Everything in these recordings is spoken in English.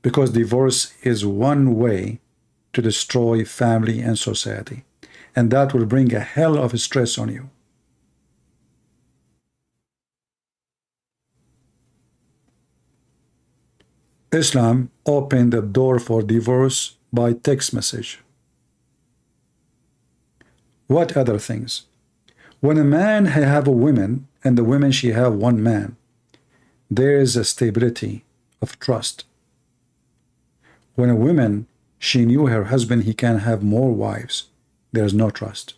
Because divorce is one way to destroy family and society, and that will bring a hell of stress on you. Islam opened the door for divorce by text message. What other things? When a man have a woman and the woman she have one man, there is a stability of trust. When a woman, she knew her husband, he can have more wives, there is no trust.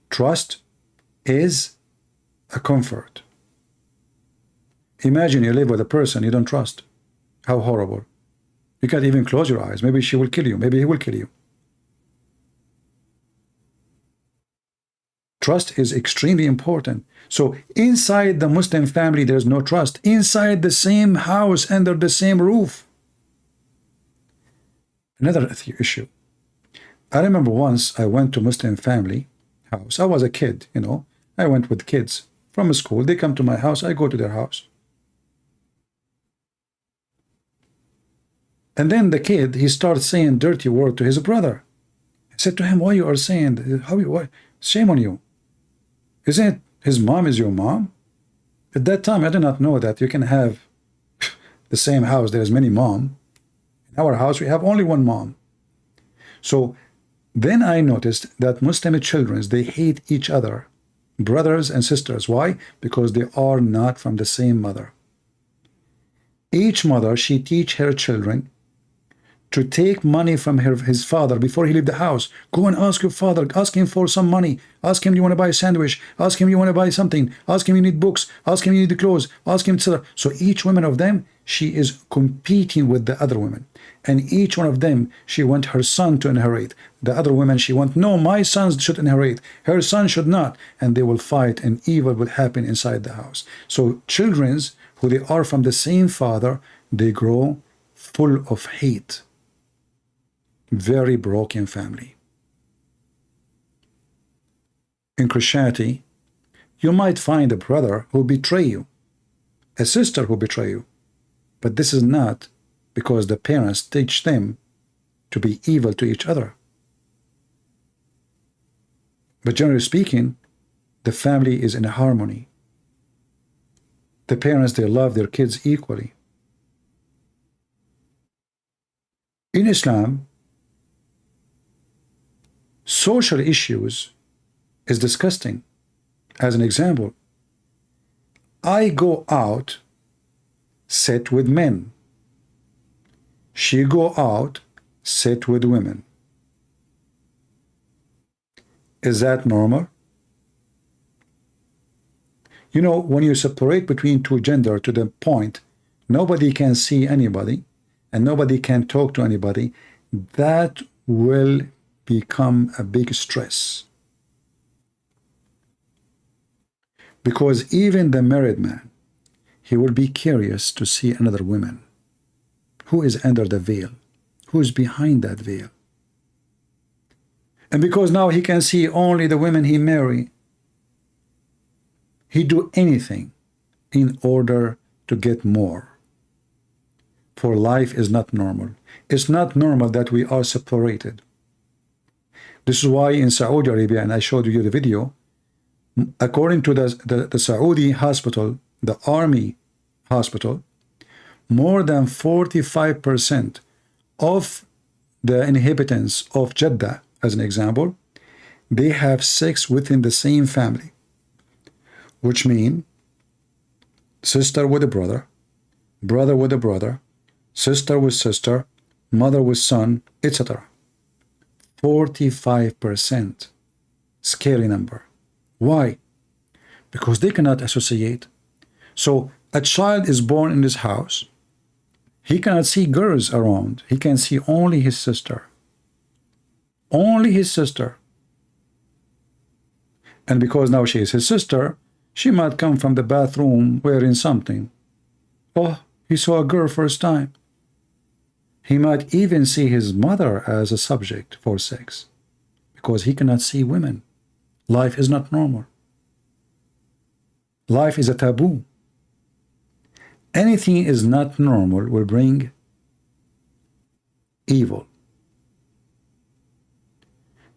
Trust is a comfort. Imagine you live with a person you don't trust. How horrible. You can't even close your eyes. Maybe she will kill you. Maybe he will kill you. Trust is extremely important. So inside the Muslim family, there's no trust. Inside the same house, under the same roof. Another issue. I remember once I went to Muslim family house. I was a kid, you know. I went with kids from school. They come to my house. I go to their house. And then the kid, he starts saying dirty word to his brother. I said to him, why you are saying, why? Shame on you. Isn't it his mom is your mom? At that time, I did not know that you can have the same house. There's many mom. In our house, we have only one mom. So then I noticed that Muslim children, they hate each other, brothers and sisters. Why? Because they are not from the same mother. Each mother, she teach her children to take money from his father before he leave the house. Go and ask your father, ask him for some money, ask him you want to buy a sandwich, ask him you want to buy something, ask him you need books, ask him you need clothes, ask him, etc. So each woman of them, she is competing with the other women, and each one of them, she want her son to inherit. The other women, she want, no, my sons should inherit, her son should not, and they will fight, and evil will happen inside the house. So children's who they are from the same father, they grow full of hate. Very broken family. In Christianity, you might find a brother who betray you, a sister who betray you, but this is not because the parents teach them to be evil to each other. But generally speaking, the family is in harmony. The parents, they love their kids equally. In Islam, social issues is disgusting. As an example, I go out, sit with men. She go out, sit with women. Is that normal? You know, when you separate between two gender to the point nobody can see anybody and nobody can talk to anybody, that will become a big stress. Because even the married man, he will be curious to see another woman. Who is under the veil? Who is behind that veil? And because now he can see only the women he marry, he do anything in order to get more. For life is not normal. It's not normal that we are separated. This is why in Saudi Arabia, and I showed you the video, according to the Saudi hospital, the army hospital, more than 45% of the inhabitants of Jeddah, as an example, they have sex within the same family, which means sister with a brother, brother with a brother, sister with sister, mother with son, etc. 45%. Scary number. Why? Because they cannot associate. So a child is born in this house. He cannot see girls around. He can see only his sister. Only his sister. And because now she is his sister, she might come from the bathroom wearing something. Oh, he saw a girl first time. He might even see his mother as a subject for sex because he cannot see women. Life is not normal. Life is a taboo. Anything is not normal will bring evil.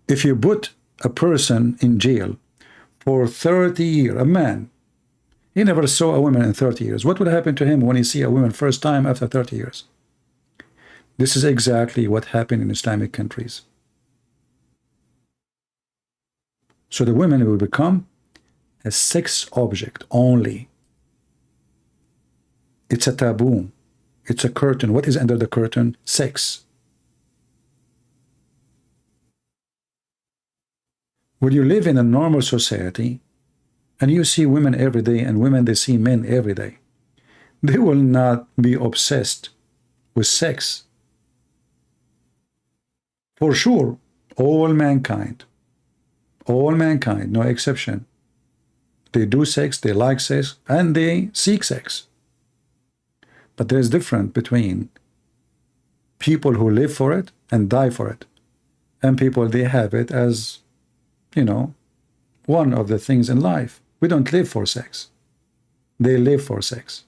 If you put a person in jail for 30 years, a man, he never saw a woman in 30 years. What would happen to him when he see a woman first time after 30 years? This is exactly what happened in Islamic countries. So the women will become a sex object only. It's a taboo. It's a curtain. What is under the curtain? Sex. When you live in a normal society and you see women every day and women, they see men every day, they will not be obsessed with sex. For sure, all mankind, no exception, they do sex, they like sex, and they seek sex. But there is difference between people who live for it and die for it, and people, they have it as, you know, one of the things in life. We don't live for sex. They live for sex.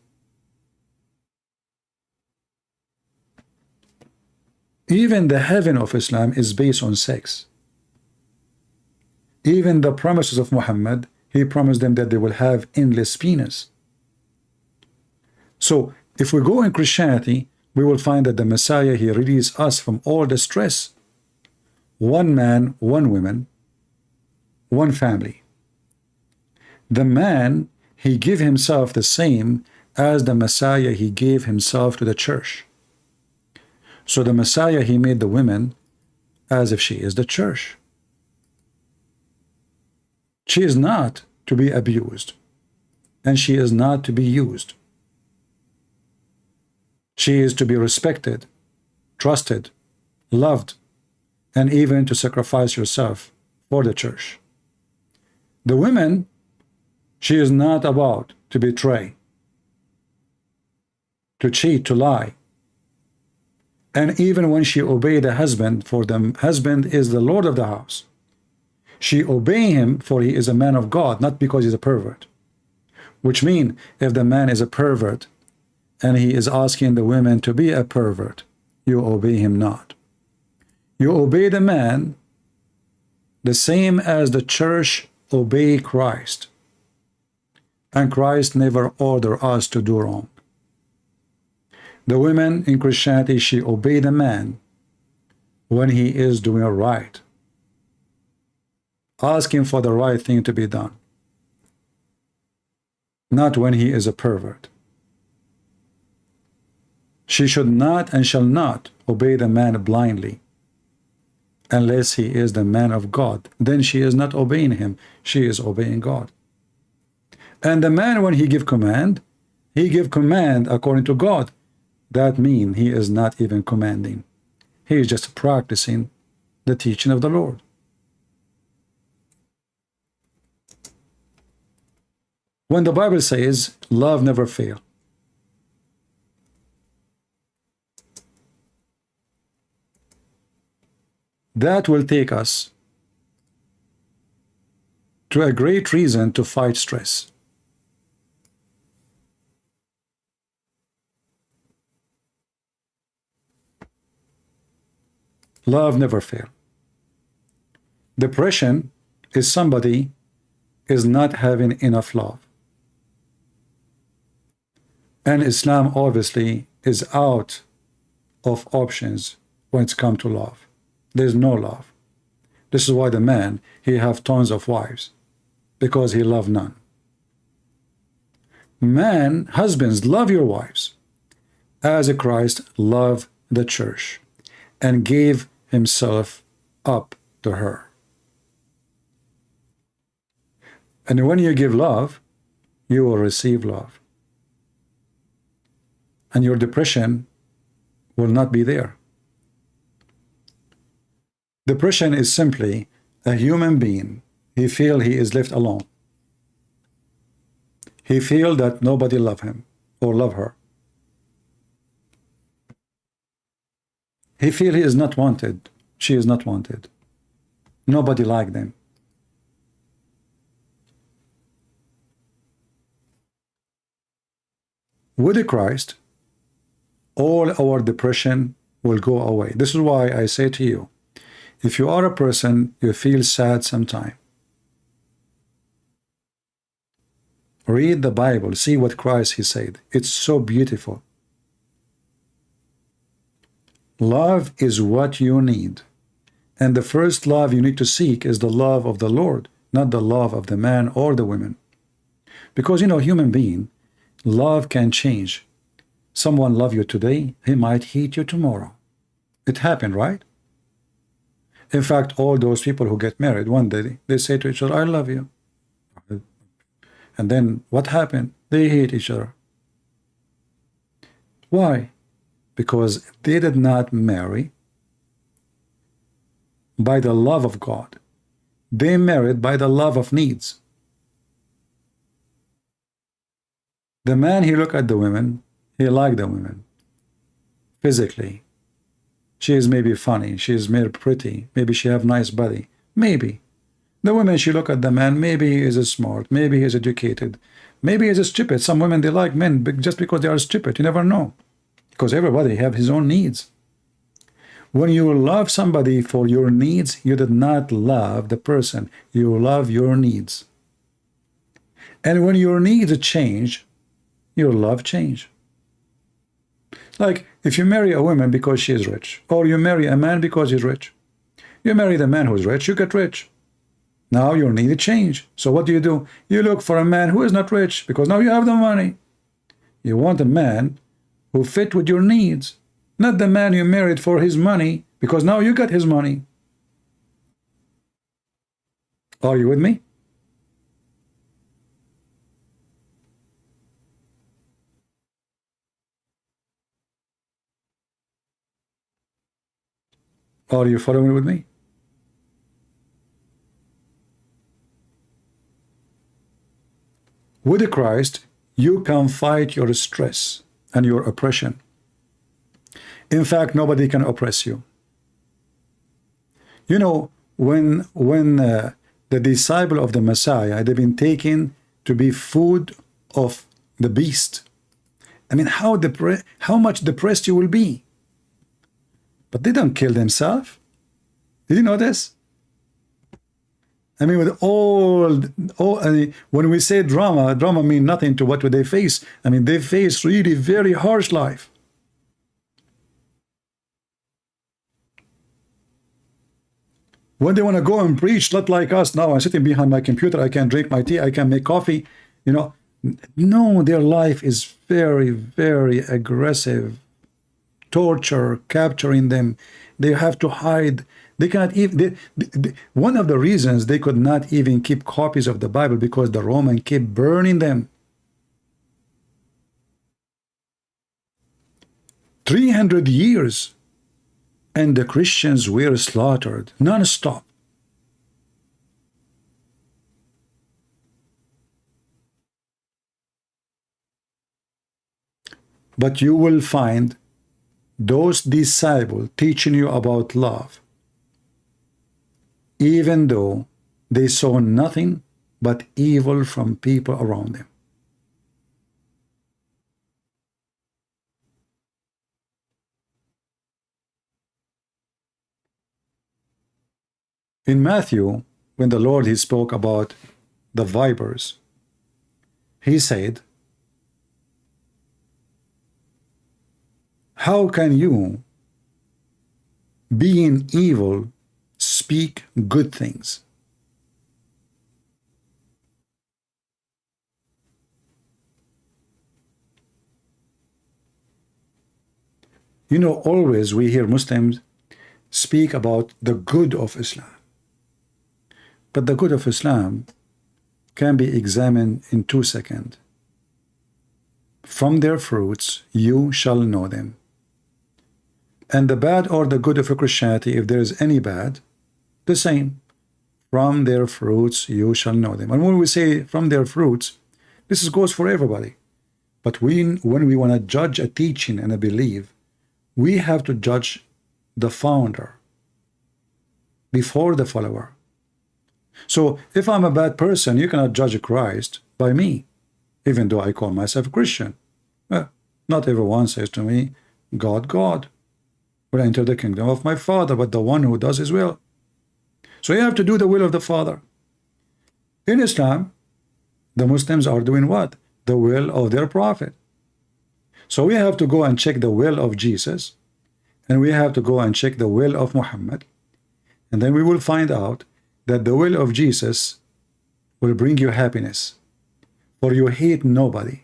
Even the heaven of Islam is based on sex. Even the promises of Muhammad, he promised them that they will have endless penis. So if we go in Christianity, we will find that the Messiah, he released us from all the stress. One man, one woman, one family. The man, he gave himself the same as the Messiah, he gave himself to the church. So the Messiah, he made the women as if she is the church. She is not to be abused, and she is not to be used. She is to be respected, trusted, loved, and even to sacrifice yourself for the church. The women, she is not about to betray, to cheat, to lie. And even when she obeyed the husband, for the husband is the Lord of the house, she obey him, for he is a man of God, not because he's a pervert. Which means, if the man is a pervert and he is asking the women to be a pervert, you obey him not. You obey the man the same as the church obey Christ. And Christ never ordered us to do wrong. The women in Christianity, she obey the man when he is doing right, asking for the right thing to be done, not when he is a pervert. She should not and shall not obey the man blindly, unless he is the man of God. Then she is not obeying him, she is obeying God. And the man, when he give command according to God. That means he is not even commanding. He is just practicing the teaching of the Lord. When the Bible says, love never fails, that will take us to a great reason to fight stress. Love never fails. Depression is somebody is not having enough love. And Islam obviously is out of options when it comes to love. There's no love. This is why the man, he have tons of wives, because he love none. Man, husbands, love your wives as Christ loved the church and gave himself up to her. And when you give love, you will receive love. And your depression will not be there. Depression is simply a human being. He feels he is left alone. He feels that nobody love him or love her. He feels he is not wanted. She is not wanted. Nobody like them. With Christ, all our depression will go away. This is why I say to you, if you are a person, you feel sad sometime, read the Bible, see what Christ he said. It's so beautiful. Love is what you need. And the first love you need to seek is the love of the Lord, not the love of the man or the women. Because, you know, human being, love can change. Someone love you today, he might hate you tomorrow. It happened, right? In fact, all those people who get married, one day, they say to each other, I love you. And then what happened? They hate each other. Why? Because they did not marry by the love of God. They married by the love of needs. The man, he looked at the women, he liked the women physically. She is maybe funny, she is maybe pretty, maybe she have nice body, maybe. The women, she look at the man, maybe he is smart, maybe he is educated, maybe he is stupid. Some women, they like men just because they are stupid. You never know, because everybody have his own needs. When you love somebody for your needs, you did not love the person. You love your needs. And when your needs change, your love change. Like if you marry a woman because she is rich, or you marry a man because he's rich. You marry the man who's rich, you get rich. Now your needs change. So what do? You look for a man who is not rich, because now you have the money. You want a man who fit with your needs. Not the man you married for his money, because now you got his money. Are you with me? Are you following with me? With Christ, you can fight your stress and your oppression. In fact, nobody can oppress you. You know, when the disciple of the Messiah, they've been taken to be food of the beast. I mean, how much depressed you will be. But they don't kill themselves. Did you know this? I mean, with I mean, when we say drama means nothing to what they face. I mean, they face really very harsh life. When they want to go and preach, not like us now, I'm sitting behind my computer, I can drink my tea, I can make coffee, you know. No, their life is very, very aggressive. Torture, capturing them. They have to hide. They cannot even, one of the reasons they could not even keep copies of the Bible, because the Romans kept burning them. 300 years. And the Christians were slaughtered non-stop. But you will find those disciples teaching you about love, even though they saw nothing but evil from people around them. In Matthew, when the Lord he spoke about the vipers, he said, how can you, being evil, speak good things? You know, always we hear Muslims speak about the good of Islam. But the good of Islam can be examined in 2 seconds. From their fruits you shall know them. And the bad or the good of Christianity, if there is any bad, the same. From their fruits you shall know them. And when we say from their fruits, this goes for everybody. But when we want to judge a teaching and a belief, we have to judge the founder before the follower. So if I'm a bad person, you cannot judge Christ by me, even though I call myself a Christian. Not everyone says to me, God, God will enter the kingdom of my Father, but the one who does his will. So you have to do the will of the Father. In Islam, the Muslims are doing what? The will of their prophet. So we have to go and check the will of Jesus, and we have to go and check the will of Muhammad, and then we will find out that the will of Jesus will bring you happiness, for you hate nobody.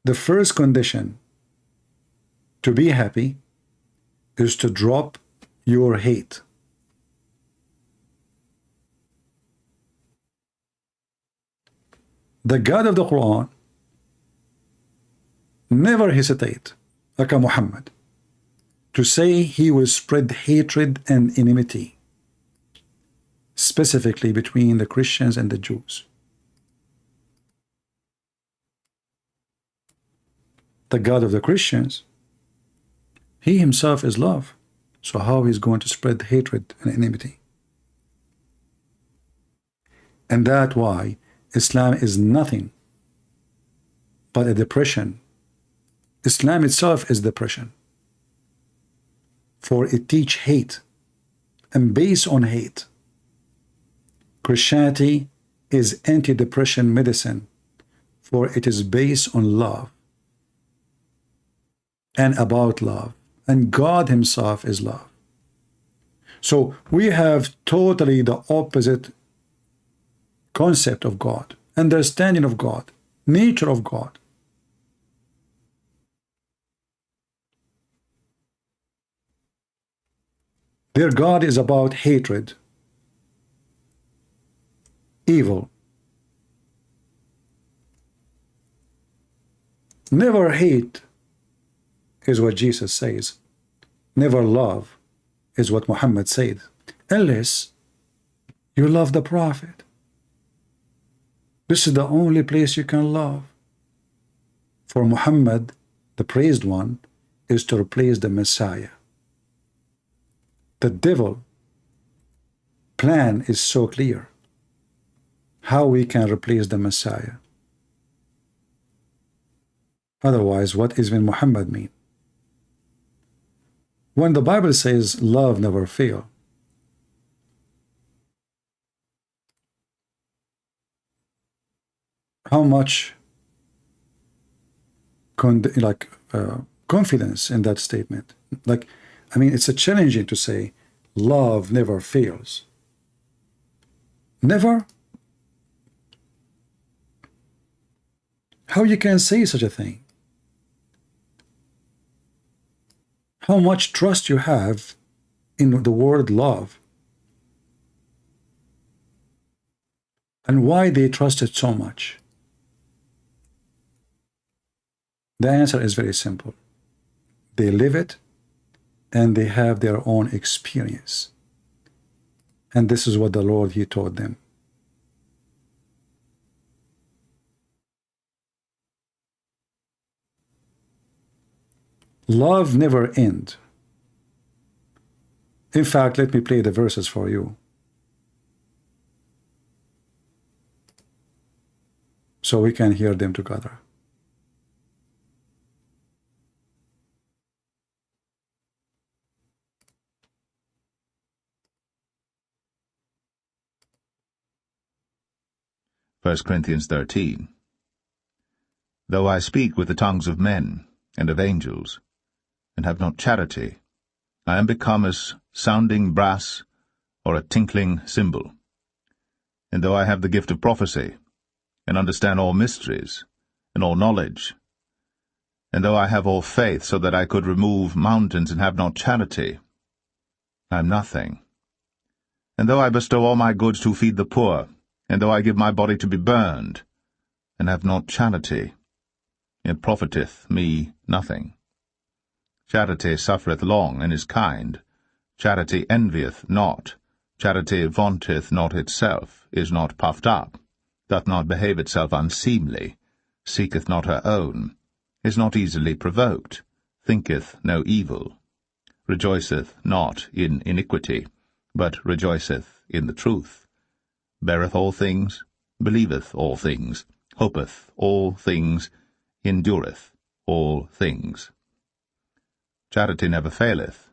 The first condition to be happy is to drop your hate. The God of the Quran never hesitate, like a Muhammad, to say he will spread hatred and enmity, specifically between the Christians and the Jews. The God of the Christians, he himself is love. So how he's going to spread hatred and enmity? And that's why Islam is nothing but a depression. Islam itself is depression, for it teach hate and based on hate. Christianity is anti-depression medicine, for it is based on love and about love, and God himself is love. So we have totally the opposite concept of God, understanding of God, nature of God. Their God is about hatred, evil. Never hate is what Jesus says. Never love is what Muhammad said, unless you love the Prophet. This is the only place you can love. For Muhammad, the praised one, is to replace the Messiah. The devil plan is so clear. How we can replace the Messiah? Otherwise, what does even Muhammad mean? When the Bible says love never fails, how much confidence in that statement? I mean, it's a challenging to say love never fails. Never? How you can say such a thing? How much trust you have in the word love, and why they trust it so much? The answer is very simple. They live it, and they have their own experience. And this is what the Lord, he taught them. Love never ends. In fact, let me play the verses for you, so we can hear them together. First Corinthians 13. Though I speak with the tongues of men and of angels, and have not charity, I am become as sounding brass or a tinkling cymbal. And though I have the gift of prophecy, and understand all mysteries, and all knowledge, and though I have all faith so that I could remove mountains and have not charity, I am nothing. And though I bestow all my goods to feed the poor, and though I give my body to be burned, and have not charity, it profiteth me nothing. Charity suffereth long, and is kind. Charity envieth not. Charity vaunteth not itself, is not puffed up, doth not behave itself unseemly, seeketh not her own, is not easily provoked, thinketh no evil, rejoiceth not in iniquity, but rejoiceth in the truth, beareth all things, believeth all things, hopeth all things, endureth all things. Charity never faileth.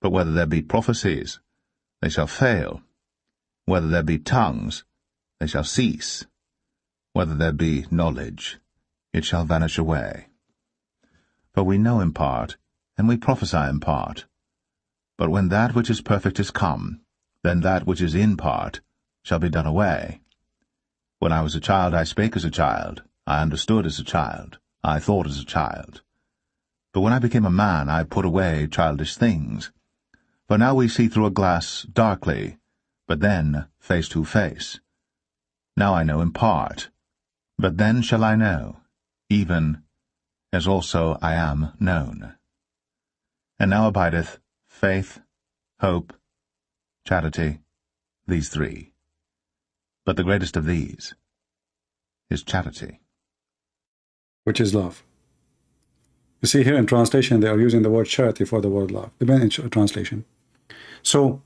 But whether there be prophecies, they shall fail. Whether there be tongues, they shall cease. Whether there be knowledge, it shall vanish away. For we know in part, and we prophesy in part. But when that which is perfect is come, then that which is in part shall be done away. When I was a child, I spake as a child, I understood as a child, I thought as a child. But when I became a man, I put away childish things. For now we see through a glass darkly, but then face to face. Now I know in part, but then shall I know, even as also I am known. And now abideth faith, hope, charity, these three. But the greatest of these is charity. Which is love. You see here in translation, they are using the word charity for the word love, depending on translation. So,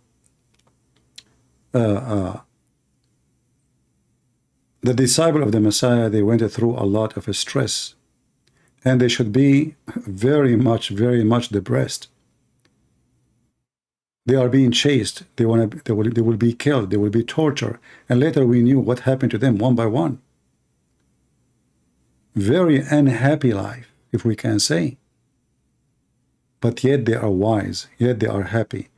the disciple of the Messiah, they went through a lot of stress, and they should be very much depressed. They are being chased. They will be killed. They will be tortured. And later we knew what happened to them one by one. Very unhappy life, if we can say. But yet they are wise. Yet they are happy.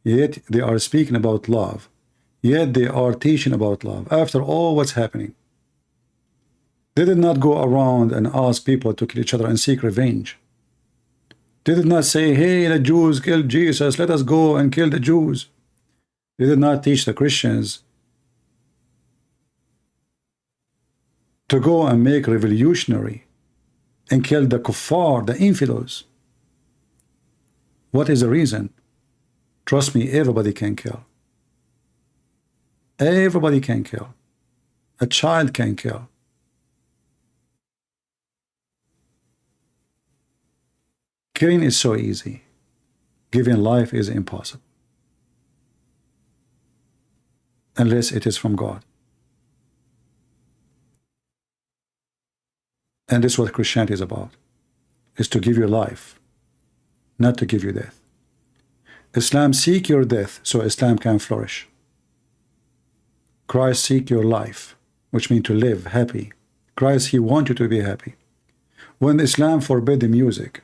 Yet they are speaking about love. Yet they are teaching about love. After all what's happening. They did not go around and ask people to kill each other and seek revenge. They did not say, hey, the Jews killed Jesus, let us go and kill the Jews. They did not teach the Christians to go and make revolutionary and kill the kuffar, the infidels. What is the reason? Trust me, everybody can kill. Everybody can kill. A child can kill. Killing is so easy. Giving life is impossible. Unless it is from God. And this is what Christianity is about. Is to give you life, not to give you death. Islam seek your death so Islam can flourish. Christ seek your life, which means to live happy. Christ, he wants you to be happy. When Islam forbid the music,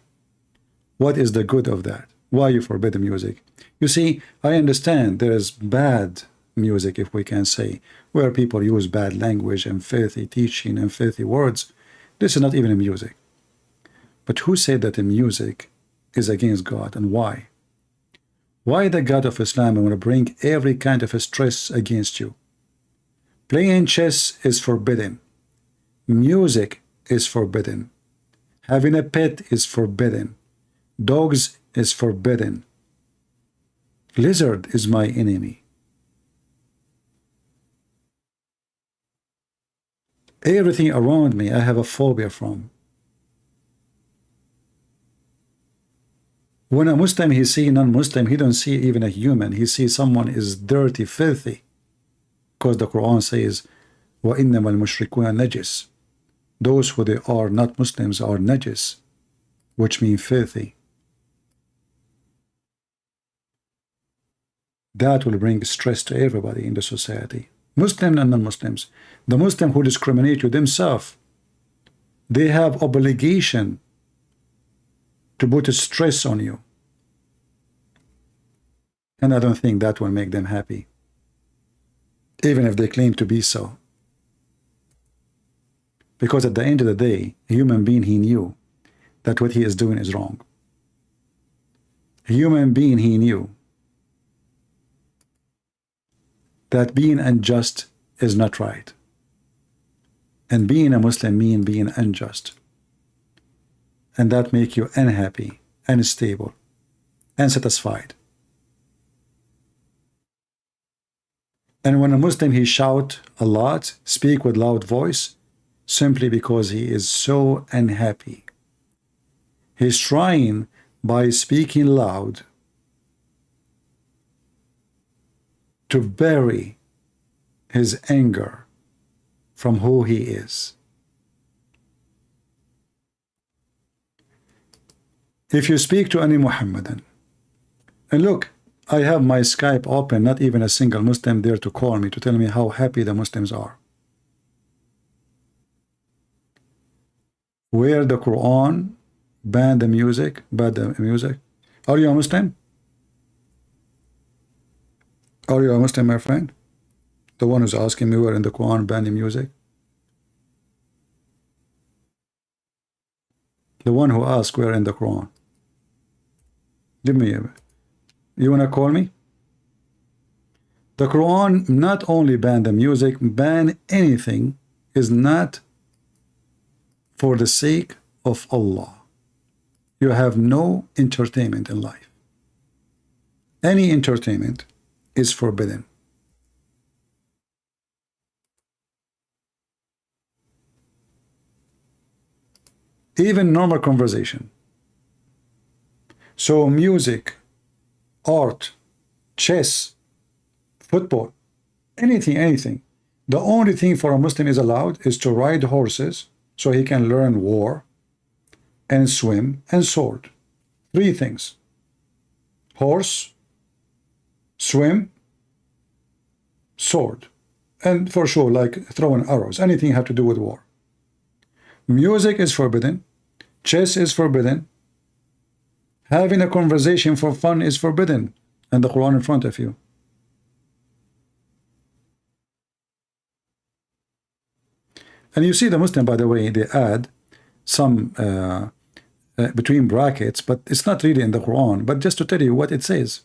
what is the good of that? Why you forbid the music? You see, I understand there is bad music, if we can say, where people use bad language and filthy teaching and filthy words. This is not even a music. But who said that the music is against God, and why? Why the God of Islam want to bring every kind of stress against you? Playing chess is forbidden. Music is forbidden. Having a pet is forbidden. Dogs is forbidden. Lizard is my enemy. Everything around me I have a phobia from. When a Muslim, he see non-Muslim, he don't see even a human. He sees someone is dirty, filthy. Because the Quran says, وَإِنَّمَا الْمُشْرِكُونَ نَجِسٌ. Those who they are not Muslims are najis, which means filthy. That will bring stress to everybody in the society. Muslim and non-Muslims. The Muslim who discriminate you themselves, they have obligation to put a stress on you. And I don't think that will make them happy, even if they claim to be so. Because at the end of the day, a human being, he knew that what he is doing is wrong. A human being, he knew that being unjust is not right. And being a Muslim means being unjust. And that make you unhappy, unstable, unsatisfied. And when a Muslim, he shout a lot, speak with loud voice, simply because he is so unhappy. He's trying, by speaking loud, to bury his anger from who he is. If you speak to any Muhammadan, and look, I have my Skype open, not even a single Muslim there to call me, to tell me how happy the Muslims are. Where the Quran banned the music, Are you a Muslim? Are you a Muslim, my friend? The one who's asking me where in the Quran banned the music? The one who asked where in the Quran. Give me you wanna call me? The Quran not only banned the music, ban anything is not for the sake of Allah. You have no entertainment in life. Any entertainment is forbidden. Even normal conversation. So music, art, chess, football, anything. The only thing for a Muslim is allowed is to ride horses so he can learn war and swim and sword. 3 things. Horse, swim, sword. And for sure, like throwing arrows, anything have to do with war. Music is forbidden. Chess is forbidden. Having a conversation for fun is forbidden. And the Quran in front of you. And you see the Muslim, by the way, they add some between brackets, but it's not really in the Quran, but just to tell you what it says.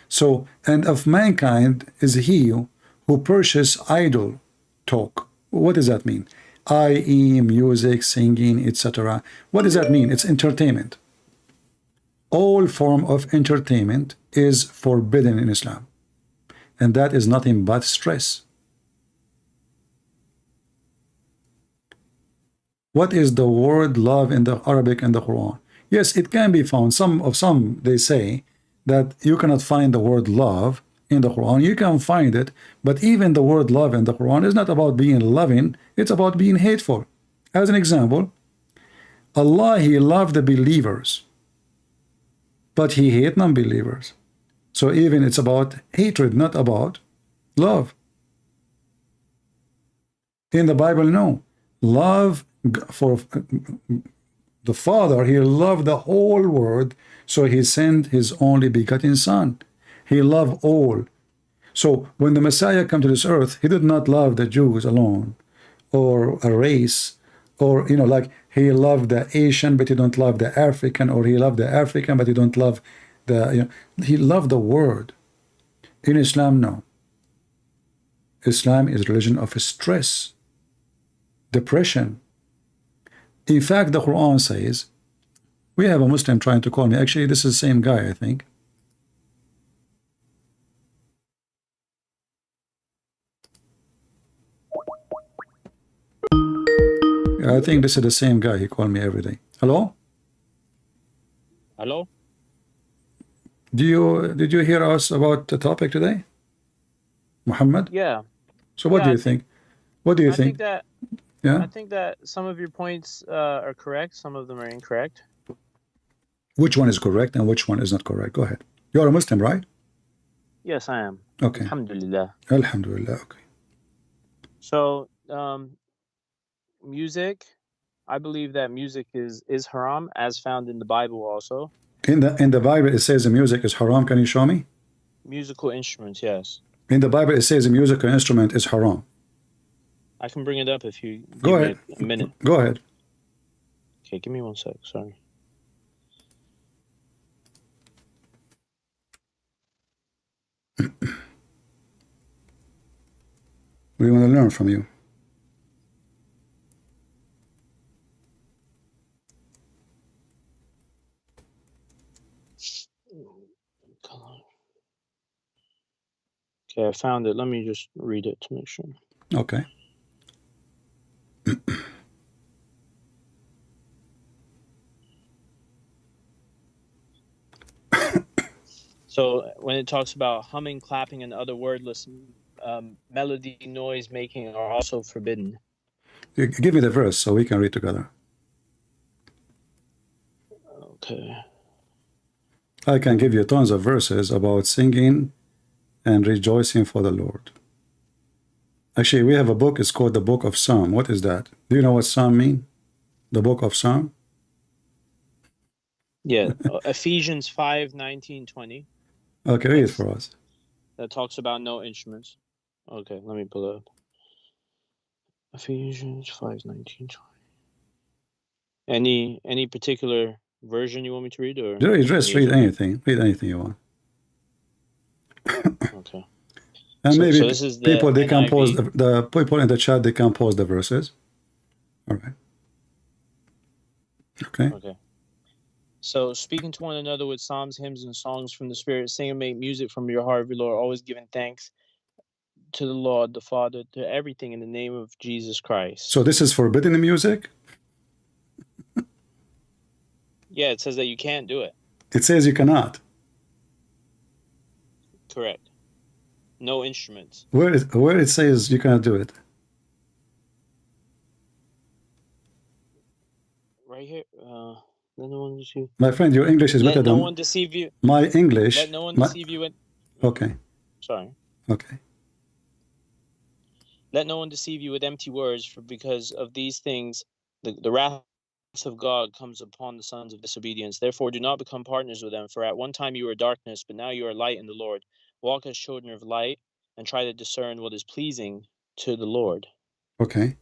So, and of mankind is he who purchase idle talk. What does that mean? I.e. music, singing, etc. What does that mean? It's entertainment. All form of entertainment is forbidden in Islam. And that is nothing but stress. What is the word love in the Arabic and the Quran? Yes, it can be found. Some they say that you cannot find the word love in the Quran. You can find it, but even the word love in the Quran is not about being loving, it's about being hateful. As an example, Allah, he loved the believers, but he hate non-believers. So even it's about hatred, not about love. In the Bible, no. Love for the Father, he loved the whole world, so he sent his only begotten Son. He loved all. So when the Messiah came to this earth, he did not love the Jews alone, or a race, or, you know, like he loved the Asian, but he don't love the African, or he loved the African, but he don't love the, you know, he loved the world. In Islam, no. Islam is a religion of stress, depression. In fact, the Quran says, we have a Muslim trying to call me. Actually, this is the same guy, I think. I think this is the same guy. He called me every day. Hello? Hello? Did you hear us about the topic today, Muhammad? Yeah. So what do you think? What do you think? I think that some of your points are correct. Some of them are incorrect. Which one is correct and which one is not correct? Go ahead. You're a Muslim, right? Yes, I am. Okay. Alhamdulillah. Alhamdulillah. Okay. So, music, I believe that music is haram, as found in the Bible also. In the Bible, it says the music is haram. Can you show me? Musical instruments, yes. In the Bible, it says a musical instrument is haram. I can bring it up if you give Go ahead. me a minute. Go ahead. Okay, give me 1 sec. Sorry. We want to learn from you. Okay, I found it. Let me just read it to make sure. Okay. So when it talks about humming, clapping, and other wordless melody, noise making are also forbidden. Give me the verse so we can read together. Okay. I can give you tons of verses about singing and rejoicing for the Lord. Actually, we have a book. It's called the Book of Psalm. What is that? Do you know what Psalm mean? The Book of Psalm? Yeah, Ephesians 5:19-20. Okay, read it for us. That talks about no instruments. Okay, let me pull it up. Ephesians 5:19-20. Any particular version you want me to read, or Just read anything. Read anything you want. Okay. And maybe so this is the people they can NIV. pause the people in the chat. They can pause the verses. All right. Okay. Okay. So, speaking to one another with psalms, hymns, and songs from the Spirit, sing and make music from your heart, Lord, always giving thanks to the Lord, the Father, to everything in the name of Jesus Christ. So this is forbidden music? Yeah, it says that you can't do it. It says you cannot. Correct. No instruments. Where it says you cannot do it? Right here. Let no one deceive. My friend, your English is better Let no than one deceive you. my English. Let no one deceive you. Okay. Sorry. Okay. Let no one deceive you with empty words, for because of these things, the wrath of God comes upon the sons of disobedience. Therefore, do not become partners with them. For at one time you were darkness, but now you are light in the Lord. Walk as children of light, and try to discern what is pleasing to the Lord. Okay.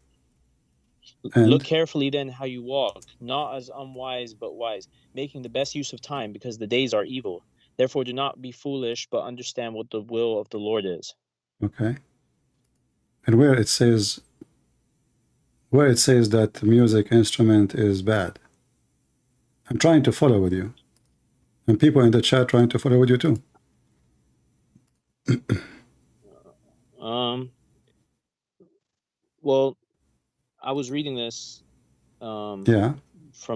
And look carefully then how you walk, not as unwise but wise, making the best use of time, because the days are evil. Therefore, do not be foolish, but understand what the will of the Lord is. Okay. And where it says that music instrument is bad. I'm trying to follow with you. And people in the chat trying to follow with you too. Well, I was reading this from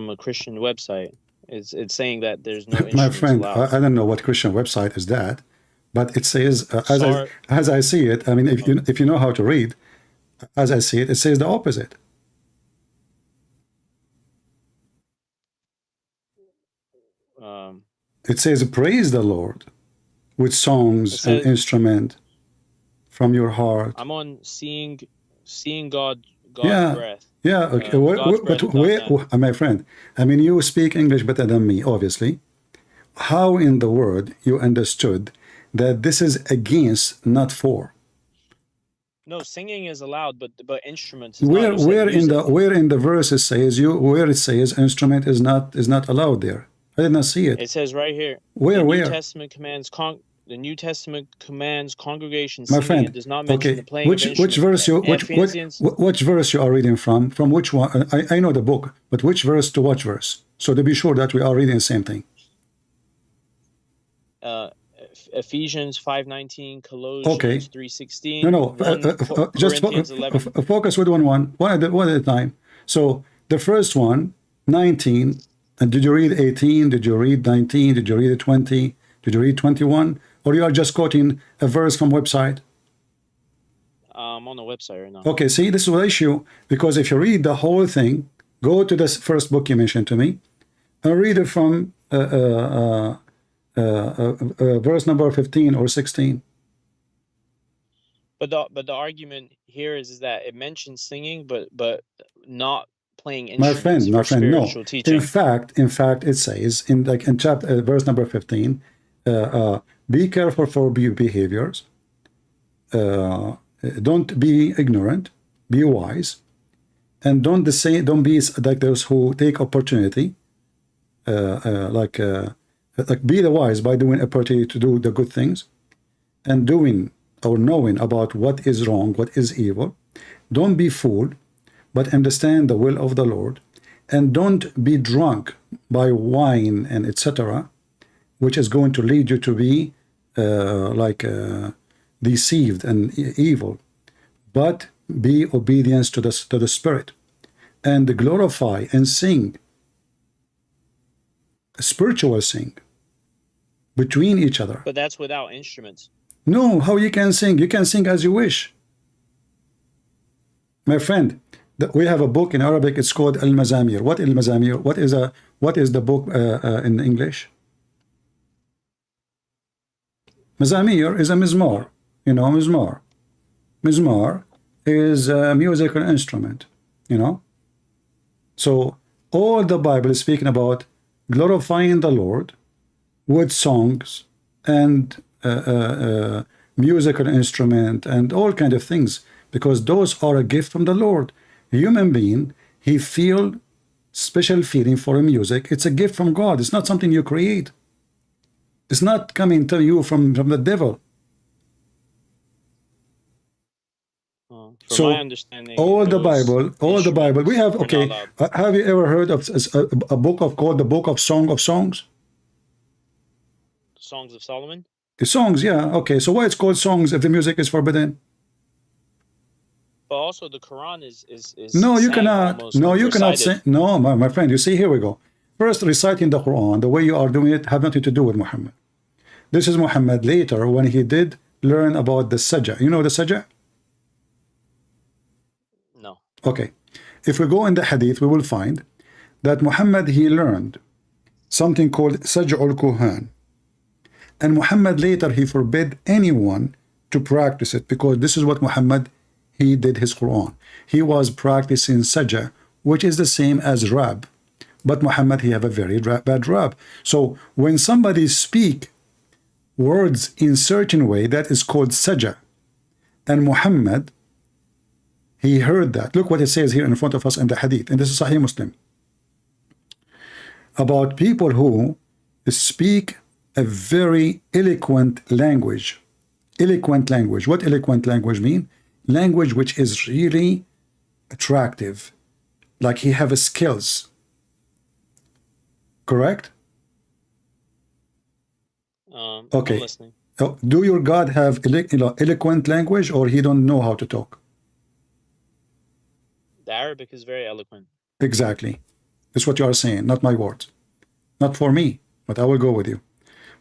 a Christian website. It's saying that there's no instruments My friend, allowed. I don't know what Christian website is that, but it says as I see it. I mean, if you know how to read, as I see it, it says the opposite. It says praise the Lord with songs and instrument from your heart. I'm on seeing God's breath. Yeah, okay. Where, my friend, I mean, you speak English better than me, obviously. How in the world you understood that this is against, not for? No, singing is allowed, but instruments. Where in the verse it says where it says instrument is not allowed there? I did not see it. It says right here. Where? The New Testament commands congregation singing. My friend, and does not mention the playing which of instruments. which verse you are reading from? From which one? I know the book, but which verse to which verse? So to be sure that we are reading the same thing. Ephesians 5:19, Colossians 3:16. No. Just focus with one at a time. So the first one, 19. And did you read 18? Did you read 19? Did you read 20? Did you read 21? Or you are just quoting a verse from website? I'm on the website right now. Okay, see, this is the issue. Because if you read the whole thing, go to this first book you mentioned to me, and read it from verse number 15 or 16. But the argument here is that it mentions singing, but not playing instruments. My friend, no. Teaching. In fact, it says in chapter verse number 15, be careful for your behaviors. Don't be ignorant. Be wise, and don't be like those who take opportunity. Like be the wise by doing opportunity to do the good things, and doing or knowing about what is wrong, what is evil. Don't be fooled, but understand the will of the Lord, and don't be drunk by wine and etc., which is going to lead you to be deceived and evil, but be obedient to the Spirit, and glorify and sing, spiritual sing, between each other. But that's without instruments. No, how you can sing? You can sing as you wish. My friend, we have a book in Arabic, it's called Al-Mazamir. What Al-Mazamir? What is the book in English? Mazamir is a mizmar. You know, mizmar. Mizmar is a musical instrument, you know. So all the Bible is speaking about glorifying the Lord with songs and musical instrument and all kind of things, because those are a gift from the Lord. A human being, he feel special feeling for music. It's a gift from God. It's not something you create. It's not coming to you from the devil. From So my understanding, all the Bible, we have, okay, have you ever heard of a book called the Book of Songs? Songs of Solomon? The songs, yeah, okay. So why it's called songs if the music is forbidden? But also the Quran is No, you sang cannot. almost No, you cannot recited. say. No, my friend. You see, here we go. First, reciting the Quran, the way you are doing it, have nothing to do with Muhammad. This is Muhammad later when he did learn about the sajah. You know the sajah? No. Okay. If we go in the Hadith, we will find that Muhammad, he learned something called Saj'ul Kuhan. And Muhammad later, he forbid anyone to practice it, because this is what Muhammad, he did his Quran. He was practicing sajah, which is the same as rap. But Muhammad, he have a very bad rap. So when somebody speak words in certain way, that is called sajah. And Muhammad, he heard that. Look what it says here in front of us in the Hadith. And this is Sahih Muslim. About people who speak a very eloquent language. Eloquent language. What eloquent language mean? Language which is really attractive. Like he have skills. Correct? Okay. I'm listening. Do your God have eloquent language, or he don't know how to talk? The Arabic is very eloquent. Exactly. That's what you are saying, not my words. Not for me, but I will go with you.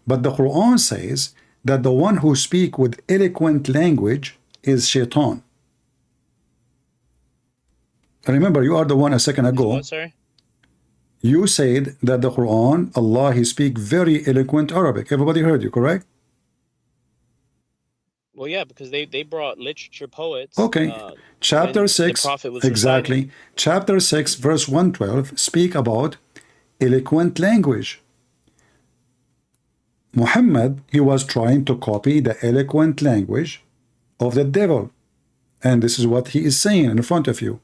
But the Quran says that the one who speak with eloquent language is shaitan. Remember, you are the one a second ago. What, sorry? You said that the Quran, Allah, he speak very eloquent Arabic. Everybody heard you, correct? Well, yeah, because they brought literature poets. Okay. Chapter when 6, the Prophet was exactly. reciting. Chapter 6, verse 112, speak about eloquent language. Muhammad, he was trying to copy the eloquent language of the devil. And this is what he is saying in front of you.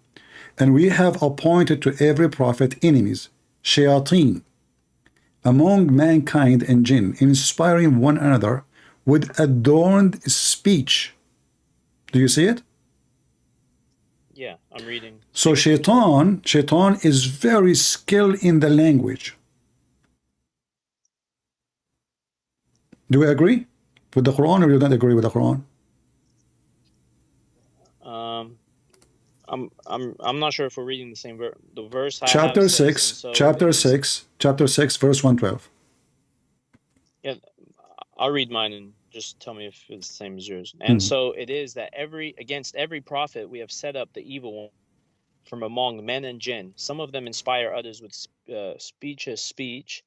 And we have appointed to every prophet enemies, shayateen, among mankind and jinn, inspiring one another with adorned speech. Do you see it? Yeah, I'm reading. So shaitan is very skilled in the language. Do we agree with the Quran, or you don't agree with the Quran? I'm not sure if we're reading the same the verse. Chapter 6, chapter 6, verse 112. Yeah, I'll read mine and just tell me if it's the same as yours. And so it is that against every prophet we have set up the evil one from among men and jinn. Some of them inspire others with speech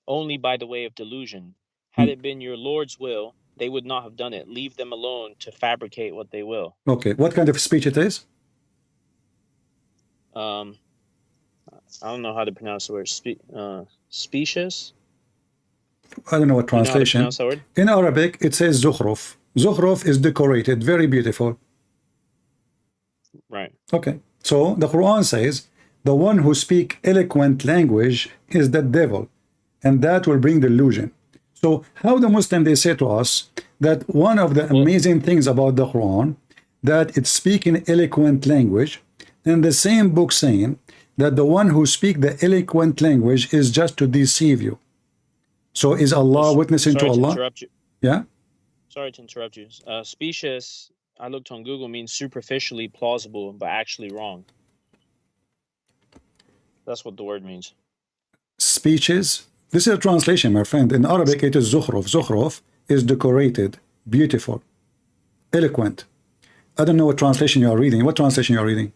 only by the way of delusion. Had it been your Lord's will, they would not have done it. Leave them alone to fabricate what they will. Okay, what kind of speech it is? I don't know how to pronounce the word. Specious? I don't know what translation. You know how to pronounce that word? In Arabic, it says zukhruf. Zukhruf is decorated, very beautiful. Right. Okay, so the Quran says the one who speak eloquent language is the devil, and that will bring delusion. So how the Muslim, they say to us that one of the amazing things about the Quran, that it's speaking eloquent language, and the same book saying that the one who speak the eloquent language is just to deceive you. So is Allah witnessing to Allah? Interrupt you. Yeah? Sorry to interrupt you. Specious, I looked on Google, means superficially plausible, but actually wrong. That's what the word means. Speeches. This is a translation, my friend. In Arabic, it is zukhruf. Zukhruf is decorated, beautiful, eloquent. I don't know what translation you are reading. What translation you are reading?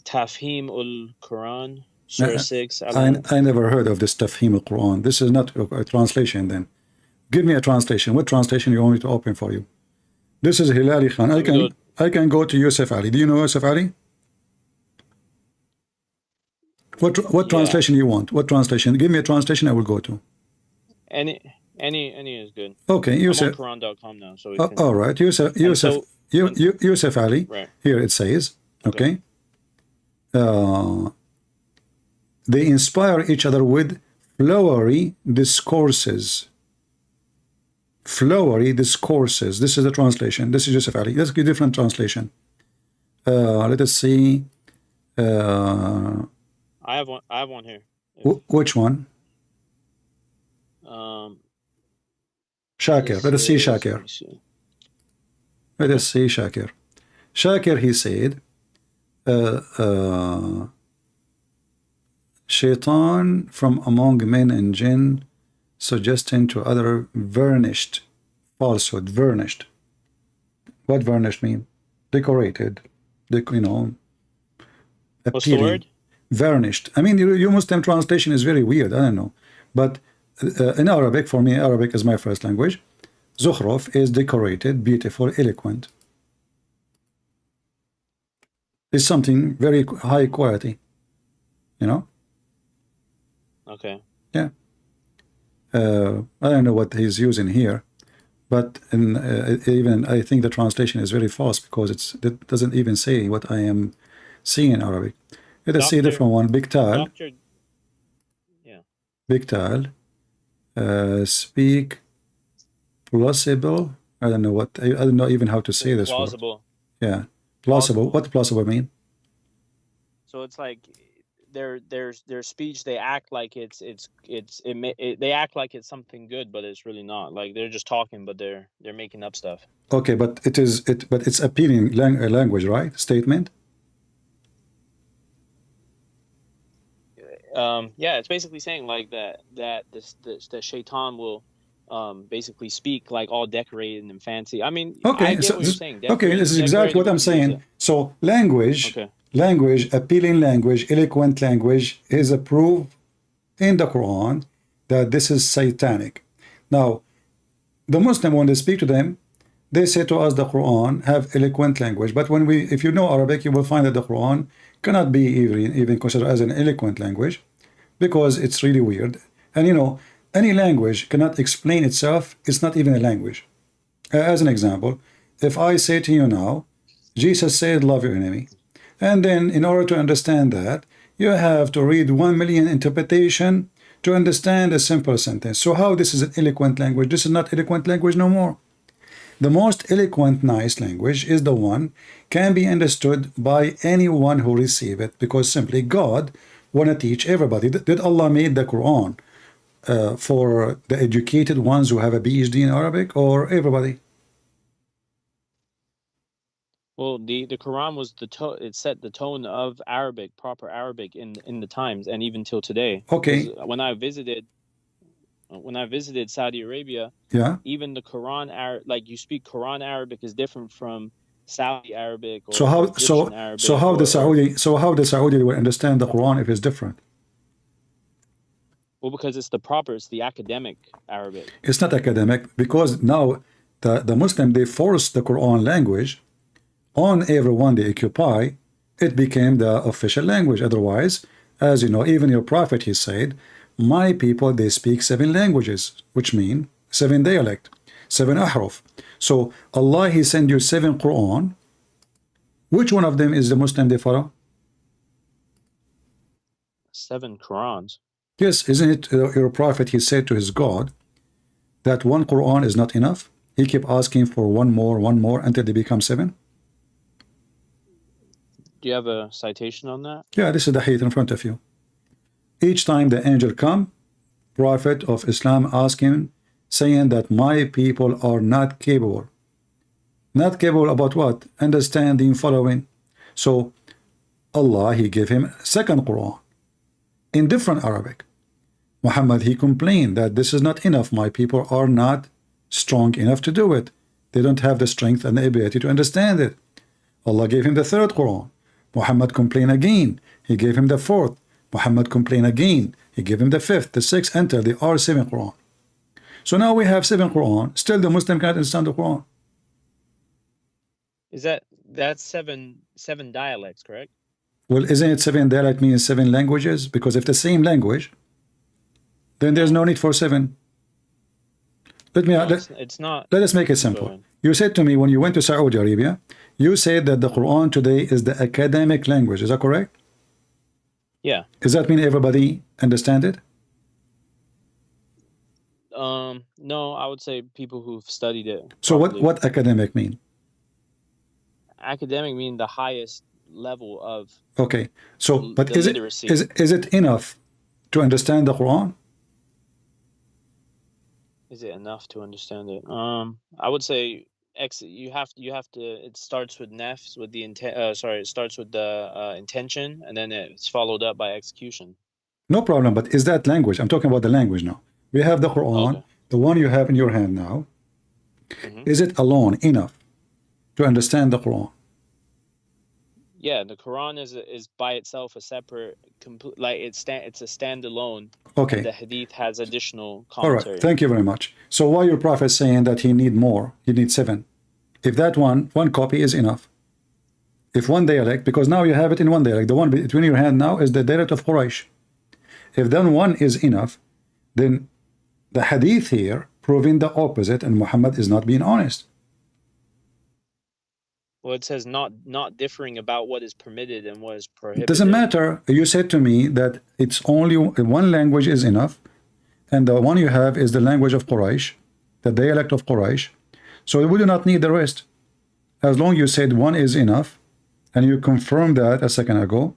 Tafhim ul-Quran, Surah 6. I never heard of this Tafhim al-Quran. This is not a translation then. Give me a translation. What translation you want me to open for you? This is Hilali Khan. I can go to Yusuf Ali. Do you know Yusuf Ali? What translation you want? What translation? Give me a translation I will go to. Any is good. Okay, Yusuf. I'm on Quran.com now, so all right, Yusuf Ali. Right. Here it says, okay. They inspire each other with flowery discourses. Flowery discourses. This is the translation. This is Yusuf Ali. Let's get a different translation. Let us see. I have one here. Which one? Shakir. Let us see Shakir. Let us see Shakir. Shakir, he said, Shaitan from among men and jinn suggesting to other varnished falsehood. Varnished. What varnished mean? Decorated. Appealing. What's the word? Varnished. I mean, your Muslim translation is very weird. I don't know. But in Arabic, for me, Arabic is my first language. Zukhruf is decorated, beautiful, eloquent. It's something very high quality. You know? Okay. Yeah. I don't know what he's using here, but even I think the translation is very false because it doesn't even say what I am seeing in Arabic. Let us see a different one. Big Tal. Yeah. Big Tal. Speak plausible. I don't know what. I don't know even how to say this plausible word. Yeah. Plausible. What plausible mean? So it's like their speech. They act like they act like it's something good, but it's really not. Like they're just talking, but they're making up stuff. Okay, but it's appealing language, right? Statement. Yeah, it's basically saying like that the shaitan will basically speak like all decorated and fancy. I mean, okay, I get what you're saying. Okay, this is exactly what I'm saying. So language, appealing language, eloquent language is a proof in the Quran that this is satanic. Now, the Muslim, when they speak to them, they say to us the Quran have eloquent language. But if you know Arabic, you will find that the Quran cannot be even considered as an eloquent language because it's really weird. And you know, any language cannot explain itself. It's not even a language. As an example, if I say to you now, Jesus said, love your enemy. And then in order to understand that, you have to read 1 million interpretation to understand a simple sentence. So how this is an eloquent language? This is not eloquent language no more. The most eloquent, nice language is the one can be understood by anyone who receive it, because simply God want to teach everybody. Did Allah made the Quran for the educated ones who have a PhD in Arabic, or everybody? Well, the Quran was it set the tone of Arabic, proper Arabic in the times, and even till today. Okay. When I visited Saudi Arabia, yeah, even the Quran like you speak Quran Arabic is different from Saudi Arabic or Arabic. So how the Saudi will understand the Quran if it's different? Well, because it's the academic Arabic. It's not academic, because now the Muslim, they force the Quran language on everyone they occupy. It became the official language. Otherwise, as you know, even your prophet, he said, my people, they speak 7 languages, which mean 7 dialects, 7 ahruf. So Allah, he sent you 7 Quran. Which one of them is the Muslim they follow? 7 Qurans. Yes, isn't it your prophet, he said to his God that 1 Quran is not enough? He kept asking for one more until they become 7. Do you have a citation on that? Yeah, this is the hadith in front of you. Each time the angel come, Prophet of Islam ask him, saying that my people are not capable. Not capable about what? Understanding, following. So Allah, he gave him 2nd Quran in different Arabic. Muhammad, he complained that this is not enough. My people are not strong enough to do it. They don't have the strength and the ability to understand it. Allah gave him the third Quran. Muhammad complained again. He gave him the fourth. Muhammad complained again. He gave him the fifth, the sixth, until they are seven Quran. So now we have seven Quran. Still the Muslim cannot understand the Quran. Is that's seven dialects, correct? Well, isn't it seven dialect means seven languages? Because if the same language, then there's no need for seven. Let me No, it's not. let us make it simple. You said to me when you went to Saudi Arabia, you said that the Quran today is the academic language. Is that correct? Yeah. Does that mean everybody understand it? No, I would say people who've studied it. So probably. what academic mean? Academic mean the highest level of Okay. So but the literacy. is it enough to understand the Quran? Is it enough to understand it? I would say you have to. It starts with nafs, with the intent. It starts with the intention, and then it's followed up by execution. No problem. But is that language? I'm talking about the language now. We have the Quran, Okay. the one you have in your hand now. Mhm. Is it alone enough to understand the Quran? Yeah, the Quran is by itself a separate, complete, like it's a standalone. Okay. The Hadith has additional All right. commentary. Thank you very much. So why your prophet saying that he need more? He needs seven. If that one copy is enough. If one dialect, because now you have it in one dialect. The one between your hand now is the dialect of Quraysh. If then one is enough, then the Hadith here proving the opposite, and Muhammad is not being honest. Well, it says not differing about what is permitted and what is prohibited. It doesn't matter. You said to me that it's only one language is enough, and the one you have is the language of Quraysh, the dialect of Quraysh. So we do not need the rest. As long you said one is enough, and you confirmed that a second ago,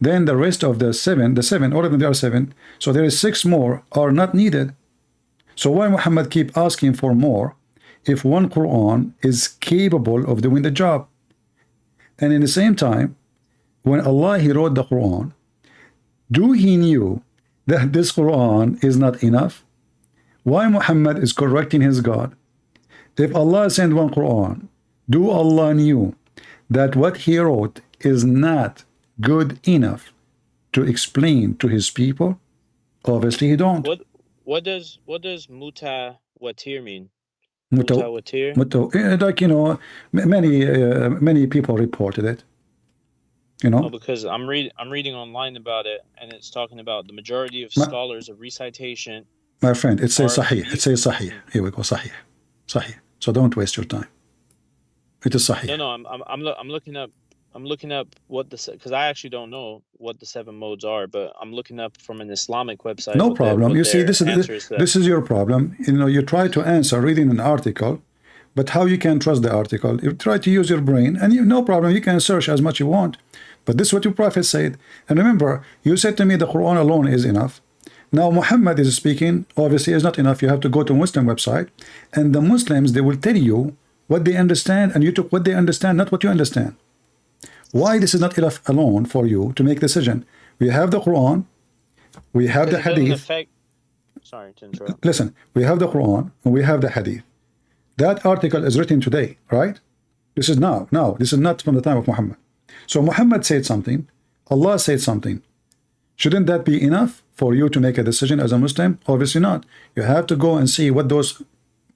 then the rest of the seven, all of them, there are seven. So there is six more are not needed. So why Muhammad keep asking for more if one Quran is capable of doing the job? And in the same time, when Allah he wrote the Quran, do he knew that this Quran is not enough? Why Muhammad is correcting his God? If Allah sent one Quran, do Allah knew that what he wrote is not good enough to explain to his people? Obviously he don't. What does mutawatir mean? Mutawatir? Like, you know, many people reported it. You know, because I'm reading online about it, and it's talking about the majority of scholars of recitation. My friend, it says Sahih. It says Sahih. Here we go, Sahih. Sahih. So don't waste your time. It is Sahih. No, I'm looking up what because I actually don't know what the seven modes are, but I'm looking up from an Islamic website. No problem. You see, this is your problem. You know, you try to answer reading an article, but how you can trust the article? You try to use your brain, and no problem. You can search as much you want. But this is what your prophet said. And remember, you said to me the Quran alone is enough. Now Muhammad is speaking, obviously is not enough. You have to go to a Muslim website, and the Muslims, they will tell you what they understand, and you took what they understand, not what you understand. Why this is not enough alone for you to make decision? We have the Quran, we have the Hadith. Sorry to interrupt. Listen, we have the Quran and we have the Hadith. That article is written today, right? This is now. This is not from the time of Muhammad. So Muhammad said something, Allah said something. Shouldn't that be enough for you to make a decision as a Muslim? Obviously not. You have to go and see what those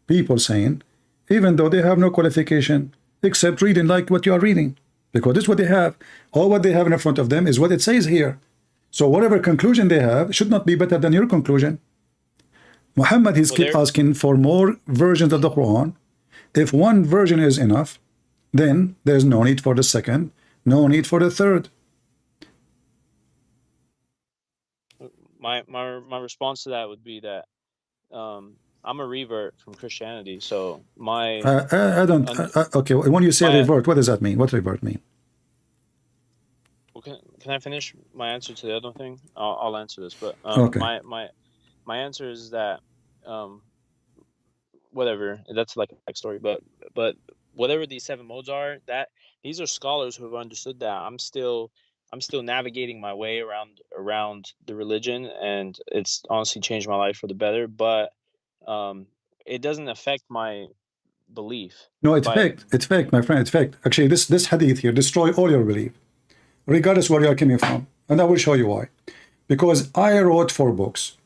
people saying, even though they have no qualification except reading like what you are reading. Because this is what they have. All what they have in front of them is what it says here. So whatever conclusion they have should not be better than your conclusion. Muhammad is keep asking for more versions of the Quran. If one version is enough, then there's no need for the second, no need for the third. My response to that would be that I'm a revert from Christianity, so my I don't. Okay, when you say revert, what does that mean? What revert mean? Well, can I finish my answer to the other thing? I'll answer this, but okay. My answer is that whatever, that's like a backstory, but whatever these seven modes are, that these are scholars who have understood that. I'm still I'm still navigating my way around the religion, and it's honestly changed my life for the better. But it doesn't affect my belief. No, it's fact. It's fact, my friend. It's fact. Actually, this hadith here destroy all your belief, regardless where you are coming from. And I will show you why. Because I wrote 4 books.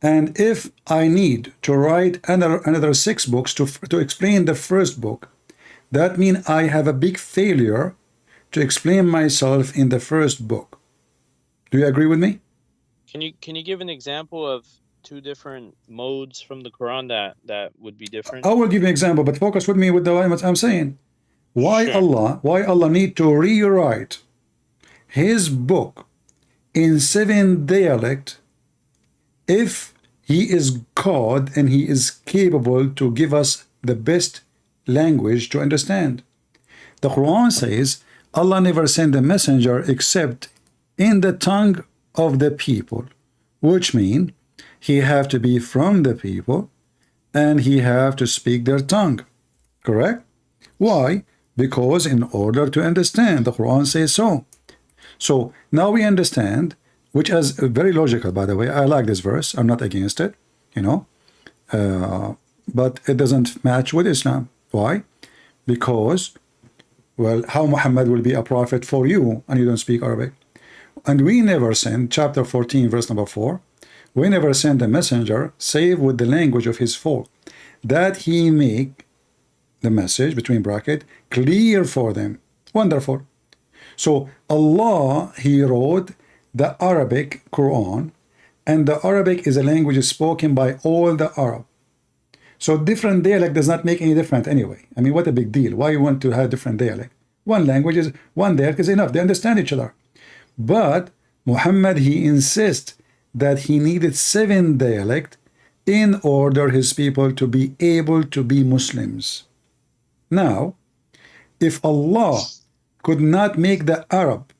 And if I need to write another 6 books to explain the first book, that means I have a big failure to explain myself in the first book. Do you agree with me? Can you give an example of 2 different modes from the Quran that would be different? I will give you an example, but focus with me with what I'm saying. Why Sure. why Allah need to rewrite his book in 7 dialects if he is God and he is capable to give us the best language to understand? The Quran says Allah never sent a messenger except in the tongue of the people, which means he have to be from the people and he have to speak their tongue. Correct? Why? Because in order to understand, the Quran says so. So now we understand, which is very logical, by the way. I like this verse. I'm not against it, you know, but it doesn't match with Islam. Why? Because, well, how Muhammad will be a prophet for you and you don't speak Arabic? And we never send, chapter 14, verse number 4, we never send a messenger save with the language of his folk, that he make the message, between bracket, clear for them. Wonderful. So Allah, he wrote the Arabic Quran, and the Arabic is a language spoken by all the Arab. So different dialect does not make any difference anyway. I mean, what a big deal. Why you want to have different dialect? One language is, one dialect is enough. They understand each other. But Muhammad, he insists that he needed 7 dialects in order his people to be able to be Muslims. Now, if Allah could not make the Arab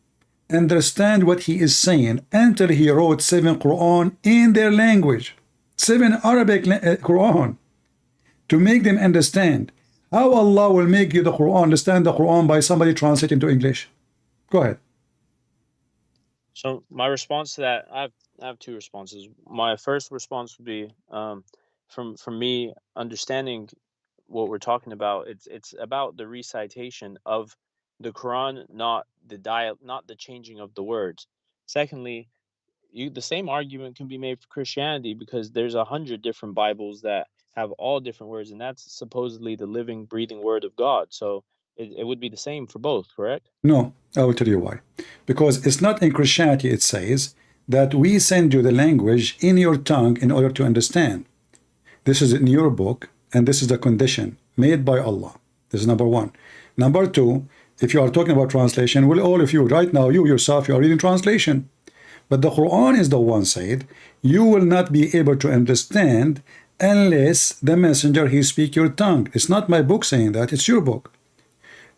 understand what he is saying until he wrote 7 Quran in their language, 7 Arabic Quran, to make them understand, how Allah will make you the Quran, understand the Quran by somebody translating to English? Go ahead. So my response to that, I have 2 responses. My first response would be from me understanding what we're talking about. It's about the recitation of the Quran, not the changing of the words. Secondly, the same argument can be made for Christianity, because there's 100 different Bibles that have all different words, and that's supposedly the living, breathing word of God. So it would be the same for both, correct? No, I will tell you why. Because it's not in Christianity it says that we send you the language in your tongue in order to understand. This is in your book, and this is the condition made by Allah. This is number 1. Number 2, if you are talking about translation, well, all of you right now, you yourself, you are reading translation. But the Quran is the one said, you will not be able to understand unless the messenger, he speak your tongue. It's not my book saying that, it's your book.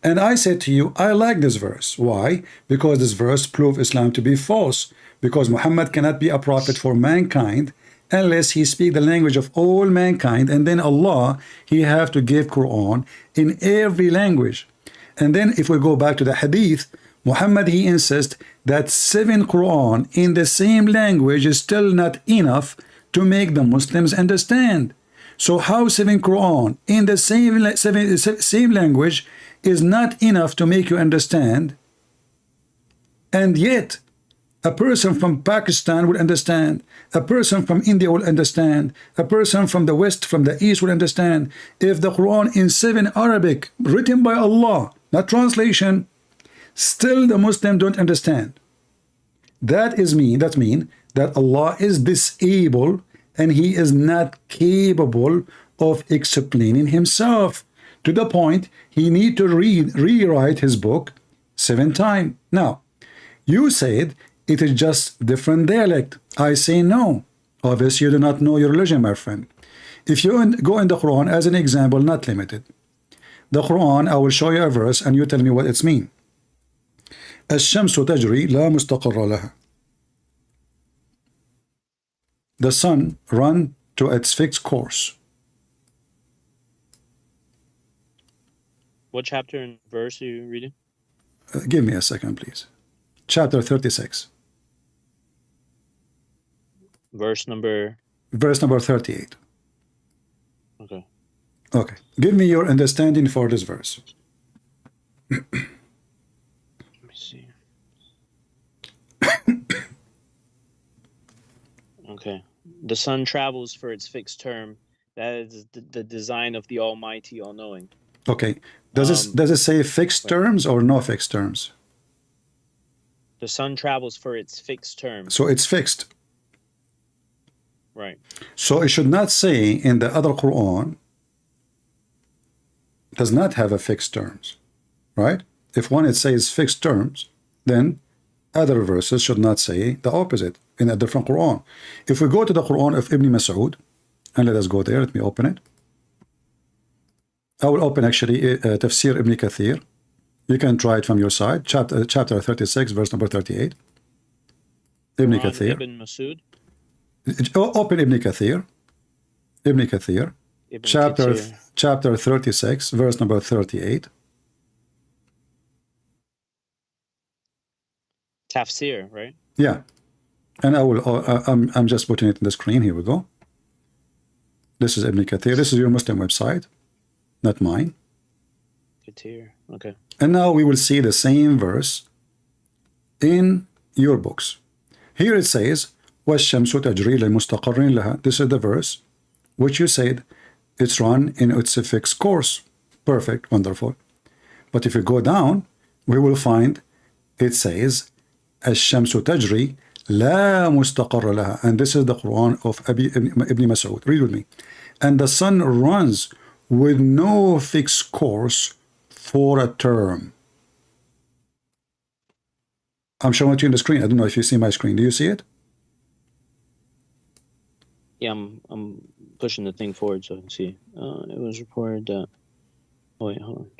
And I said to you, I like this verse. Why? Because this verse proves Islam to be false. Because Muhammad cannot be a prophet for mankind unless he speak the language of all mankind. And then Allah, he have to give Quran in every language. And then if we go back to the hadith, Muhammad, he insists that 7 Quran in the same language is still not enough to make the Muslims understand. So how 7 Quran in the same language is not enough to make you understand, and yet a person from Pakistan will understand, a person from India will understand, a person from the West, from the East will understand. If the Quran in 7 Arabic, written by Allah, not translation, still the Muslim don't understand. That mean that Allah is disabled and he is not capable of explaining himself, to the point he need to rewrite his book 7 times. Now, you said it is just different dialect. I say no. Obviously, you do not know your religion, my friend. If you go in the Quran as an example, not limited. The Quran, I will show you a verse and you tell me what it's mean. الشمس تجري لا مستقر لها. The sun run to its fixed course. What chapter and verse are you reading? Give me a second, please. chapter 36. Verse number. Verse number 38. Okay. Okay. Give me your understanding for this verse. Let me see. Okay. The sun travels for its fixed term. That is the design of the Almighty, all-knowing. Okay. Does it say fixed terms or no fixed terms? The sun travels for its fixed term. So it's fixed. Right. So it should not say in the other Quran does not have a fixed terms, right? If one it says fixed terms, then other verses should not say the opposite in a different Quran. If we go to the Quran of Ibn Mas'ud, and let us go there, let me open it. I will open actually Tafsir Ibn Kathir. You can try it from your side. Chapter 36, verse number 38. Ibn Kathir. Ibn Mas'ud. Open Ibn Kathir. Ibn Kathir. Chapter 36, verse number 38. Tafsir, right? Yeah. And I will. I'm just putting it in the screen. Here we go. This is Ibn Kathir. This is your Muslim website, not mine. Kathir. Okay. And now we will see the same verse in your books. Here it says, وَالشَّمْسُ تَجْرِي لِمُسْتَقَرٍ لَهَا. This is the verse which you said it's run in its fixed course. Perfect, wonderful. But if you go down, we will find it says, الشَّمْسُ تَجْرِي لَا مُسْتَقَرَّ لَهَا. And this is the Quran of Ibn Mas'ud. Read with me. And the sun runs with no fixed course for a term. I'm showing it to you on the screen. I don't know if you see my screen. Do you see it? Yeah, I'm pushing the thing forward so I can see. It was reported that. Oh wait, hold on.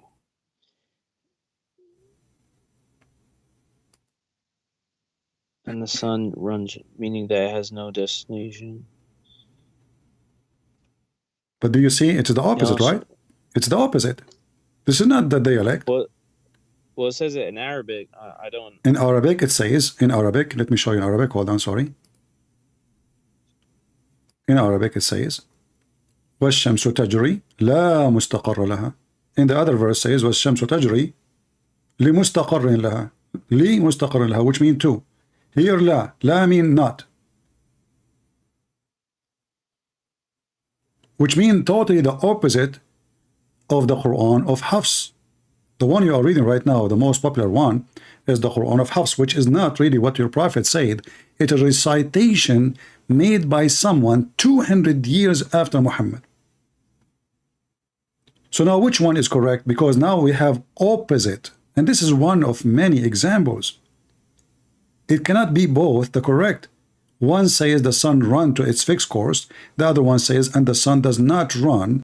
And the sun runs, meaning that it has no destination. But do you see? It's the opposite, No, right? It's the opposite. This is not the dialect. Well, it says it in Arabic. I don't. In Arabic, it says, in Arabic, let me show you in Arabic. Hold on, sorry. In Arabic, it says, وَالشَّمْسُ تَجْرِي لَا مُسْتَقَرَّ لَهَا. In the other verse says, وَالشَّمْسُ تَجْرِي لِمُسْتَقَرٍ لَهَا. لِمُسْتَقَرٍ لَهَا, which means two. Here, la mean not. Which means totally the opposite of the Quran of Hafs. The one you are reading right now, the most popular one, is the Quran of Hafs, which is not really what your prophet said. It is a recitation made by someone 200 years after Muhammad. So now which one is correct? Because now we have opposite. And this is one of many examples. It cannot be both the correct. One says the sun runs to its fixed course. The other one says, and the sun does not run